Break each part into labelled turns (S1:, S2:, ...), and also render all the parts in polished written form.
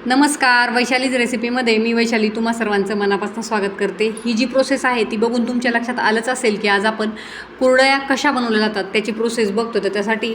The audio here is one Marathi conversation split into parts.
S1: नमस्कार, वैशालीज रेसिपीमध्ये मी वैशाली तुम्हा सर्वांचं मनापासून स्वागत करते। ही जी प्रोसेस आहे ती बघून तुमच्या लक्षात आलंच असेल की आज आपण कुरडया कशा बनवल्या जातात त्याची प्रोसेस बघतो। तर त्यासाठी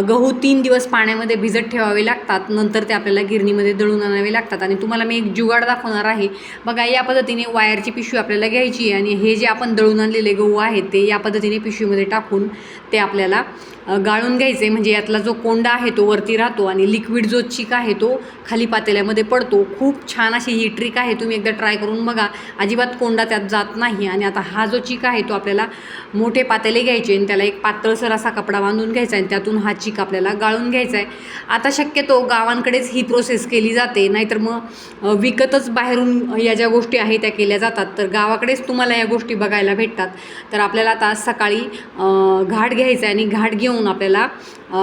S1: गहू 3 दिवस पाण्यामध्ये भिजत ठेवावे लागतात, नंतर ते आपल्याला गिरणीमध्ये दळून आणावे लागतात। आणि तुम्हाला मी एक जुगाड दाखवणार आहे। बघा, या पद्धतीने वायरची पिशवी आपल्याला घ्यायची आणि हे जे आपण दळून आणलेले गहू आहेत ते या पद्धतीने पिशवीमध्ये टाकून ते आपल्याला गाळून घ्यायचे, म्हणजे यातला जो कोंडा आहे तो वरती राहतो आणि लिक्विड जो चिक आहे तो खाली पातेल्यामध्ये पडतो। खूप छान अशी ही ट्रिक आहे, तुम्ही एकदा ट्राय करून बघा, अजिबात कोंडा त्यात जात नाही। आणि आता हा जो चिक आहे तो आपल्याला मोठे पातेले घ्यायचे आणि त्याला एक पातळसर असा कपडा बांधून घ्यायचा आणि त्यातून हा चिक आपल्याला गाळून घ्यायचा आहे। आता शक्यतो गावांकडेच ही प्रोसेस केली जाते, नाहीतर मग विकतच बाहेरून या ज्या गोष्टी आहेत त्या केल्या जातात, तर गावाकडेच तुम्हाला या गोष्टी बघायला भेटतात। तर आपल्याला आता सकाळी घाट घ्यायचा आहे आणि घाट घेऊन आपल्याला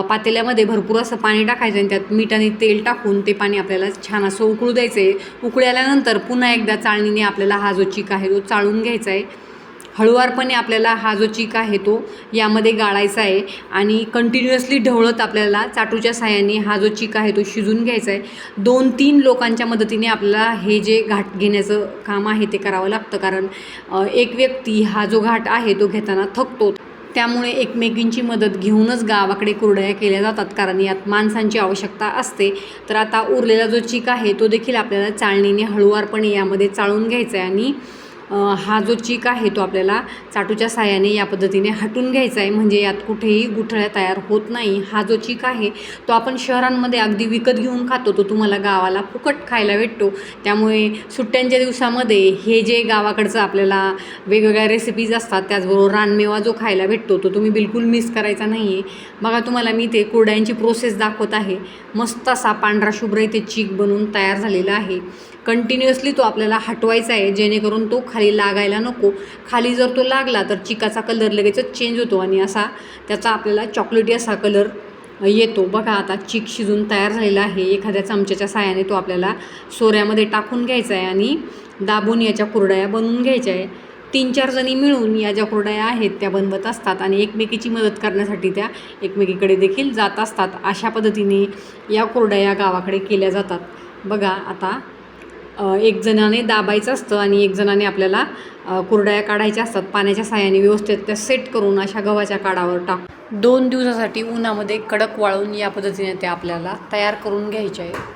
S1: पातेल्यामध्ये भरपूर असं पाणी टाकायचं आणि त्यात मीठ आणि तेल टाकून ते पाणी आपल्याला छान असं उकळू द्यायचं आहे। उकळी आल्यानंतर पुन्हा एकदा चाळणीने आपल्याला हा जो चिक आहे तो चाळून घ्यायचा आहे। हळुवारपणे आपल्याला हा जो चिक आहे तो यामध्ये गाळायचा आहे आणि कंटिन्युअसली ढवळत आपल्याला चाटूच्या साहाय्याने हा जो चिक आहे तो शिजून घ्यायचा आहे। 2-3 लोकांच्या मदतीने आपल्याला हे जे घाट घेण्याचं काम आहे ते करावं लागतं, कारण एक व्यक्ती हा जो घाट आहे तो घेताना थकतो, त्यामुळे एकमेकींची मदत घेऊनच गावाकडे कुरडया केल्या जातात, कारण यात माणसांची आवश्यकता असते। तर आता उरलेला जो चिक आहे तो देखील आपल्याला चाळणीने हळुवारपणे यामध्ये चाळून घ्यायचा आहे आणि हा जो चिक आहे तो आपल्याला चाटूच्या साहाय्याने या पद्धतीने हटून घ्यायचा आहे, म्हणजे यात कुठेही गुठळ्या तयार होत नाही। हा जो चिक आहे तो आपण शहरांमध्ये अगदी विकत घेऊन खातो, तो तुम्हाला गावाला फुकट खायला भेटतो। त्यामुळे सुट्ट्यांच्या दिवसामध्ये हे जे गावाकडचं आपल्याला वेगवेगळ्या रेसिपीज असतात, त्याचबरोबर रानमेवा जो खायला भेटतो तो तुम्ही बिलकुल मिस करायचा नाही आहे। बघा, तुम्हाला मी ते कुरडयांची प्रोसेस दाखवत आहे। मस्त असा पांढरा शुभ्र इथे चिक बनवून तयार झालेला आहे। कंटिन्युअसली तो आपल्याला हटवायचा आहे, जेणेकरून तो खाली लागायला नको। खाली जर तो लागला तर चिकाचा कलर लगेचच चेंज होतो आणि असा त्याचा आपल्याला चॉकलेटी असा कलर येतो। बघा, आता चिक शिजून तयार झालेला आहे। एखाद्या चमच्याच्या साहाय्याने तो आपल्याला सोऱ्यामध्ये टाकून घ्यायचा आहे आणि दाबून याच्या कुरडया बनवून घ्यायच्या आहे। 3-4 जणी मिळून या ज्या कुरडया आहेत त्या बनवत असतात आणि एकमेकीची मदत करण्यासाठी त्या एकमेकीकडे देखील जात असतात। अशा पद्धतीने या कुरडया गावाकडे केल्या जातात। बघा, आता एक जणाने दाबायचं असतं आणि एक जणाने आपल्याला कुरडया काढायच्या असतात। पाण्याच्या साहाय्याने व्यवस्थित त्या सेट करून अशा गव्हाच्या काडावर टाकून 2 दिवसासाठी उन्हामध्ये कडक वाळून या पद्धतीने त्या आपल्याला तयार करून घ्यायच्या आहे।